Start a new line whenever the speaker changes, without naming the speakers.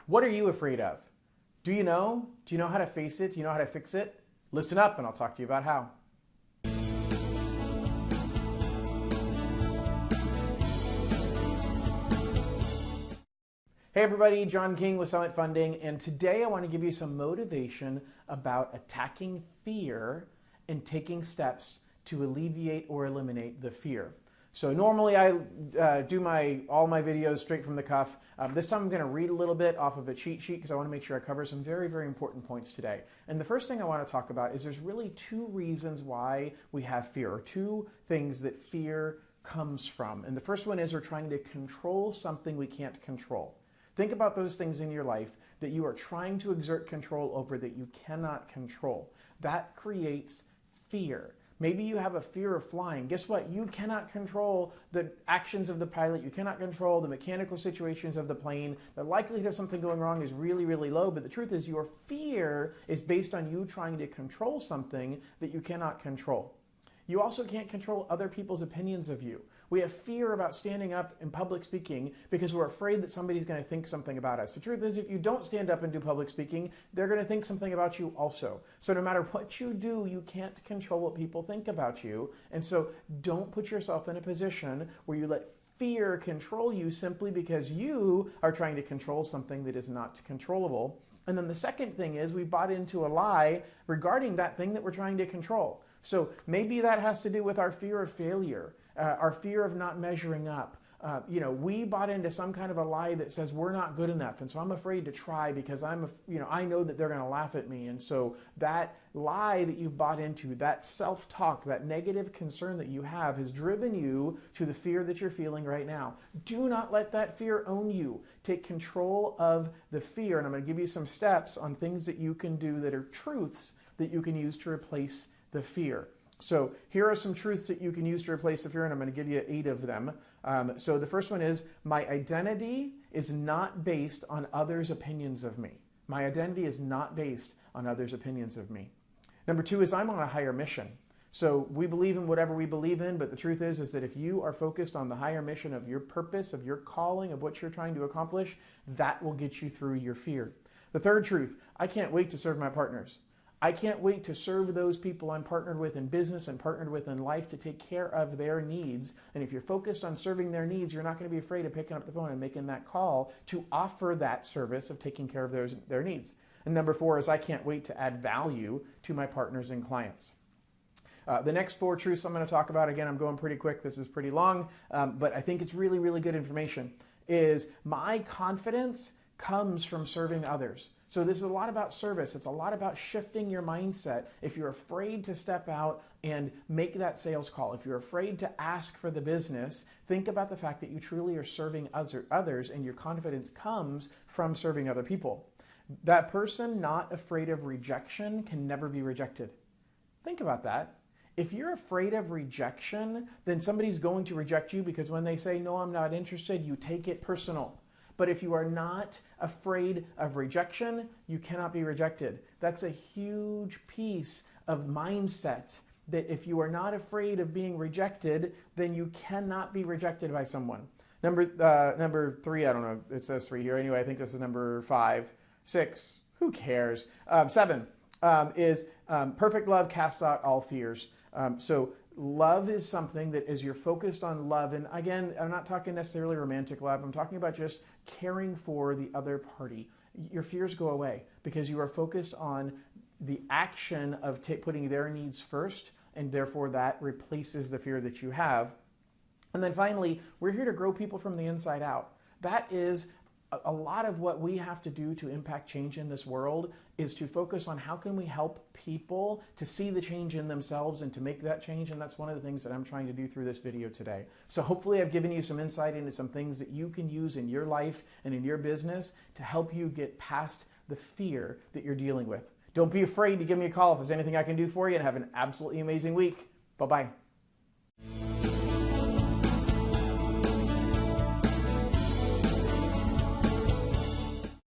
What are you afraid of? Do you know? Do you know how to face it? Do you know how to fix it? Listen up and I'll talk to you about how. Hey everybody, John King with Summit Funding, and today I want to give you some motivation about attacking fear and taking steps to alleviate or eliminate the fear. So normally I do all my videos straight from the cuff. This time I'm going to read a little bit off of a cheat sheet because I want to make sure I cover some very, very important points today. And the first thing I want to talk about is there's really two reasons why we have fear, or two things that fear comes from. And the first one is we're trying to control something we can't control. Think about those things in your life that you are trying to exert control over that you cannot control. That creates fear. Maybe you have a fear of flying. Guess what? You cannot control the actions of the pilot. You cannot control the mechanical situations of the plane. The likelihood of something going wrong is really, really low. But the truth is your fear is based on you trying to control something that you cannot control. You also can't control other people's opinions of you. We have fear about standing up in public speaking because we're afraid that somebody's going to think something about us. The truth is, if you don't stand up and do public speaking, they're going to think something about you also. So no matter what you do, you can't control what people think about you. And so don't put yourself in a position where you let fear control you simply because you are trying to control something that is not controllable. And then the second thing is we bought into a lie regarding that thing that we're trying to control. So maybe that has to do with our fear of failure, our fear of not measuring up. We bought into some kind of a lie that says we're not good enough, and so I'm afraid to try because I know that they're going to laugh at me. And so that lie that you bought into, that self-talk, that negative concern that you have has driven you to the fear that you're feeling right now. Do not let that fear own you. Take control of the fear, and I'm going to give you some steps on things that you can do that are truths that you can use to replace the fear. So here are some truths that you can use to replace the fear, and I'm going to give you 8 of them. So the first one is, my identity is not based on others' opinions of me. My identity is not based on others' opinions of me. Number 2 is, I'm on a higher mission. So we believe in whatever we believe in, but the truth is that if you are focused on the higher mission of your purpose, of your calling, of what you're trying to accomplish, that will get you through your fear. The third truth, I can't wait to serve my partners. I can't wait to serve those people I'm partnered with in business and partnered with in life to take care of their needs. And if you're focused on serving their needs, you're not going to be afraid of picking up the phone and making that call to offer that service of taking care of their needs. And number 4 is, I can't wait to add value to my partners and clients. The next 4 truths I'm going to talk about, again, I'm going pretty quick. This is pretty long, but I think it's really, really good information, is my confidence comes from serving others. So this is a lot about service. It's a lot about shifting your mindset. If you're afraid to step out and make that sales call, if you're afraid to ask for the business, think about the fact that you truly are serving others, and your confidence comes from serving other people. That person not afraid of rejection can never be rejected. Think about that. If you're afraid of rejection, then somebody's going to reject you because when they say, no, I'm not interested, you take it personal. But if you are not afraid of rejection, you cannot be rejected. That's a huge piece of mindset, that if you are not afraid of being rejected, then you cannot be rejected by someone. Number 3, I don't know, it says 3 here. Anyway, I think this is number 5, 6, who cares? 7 is perfect love casts out all fears. So love is something that as you're focused on love, and again, I'm not talking necessarily romantic love, I'm talking about just caring for the other party. Your fears go away because you are focused on the action of putting their needs first, and therefore that replaces the fear that you have. And then finally, we're here to grow people from the inside out. That is a lot of what we have to do to impact change in this world, is to focus on how can we help people to see the change in themselves and to make that change. And that's one of the things that I'm trying to do through this video today. So hopefully I've given you some insight into some things that you can use in your life and in your business to help you get past the fear that you're dealing with. Don't be afraid to give me a call if there's anything I can do for you, and have an absolutely amazing week. Bye-bye.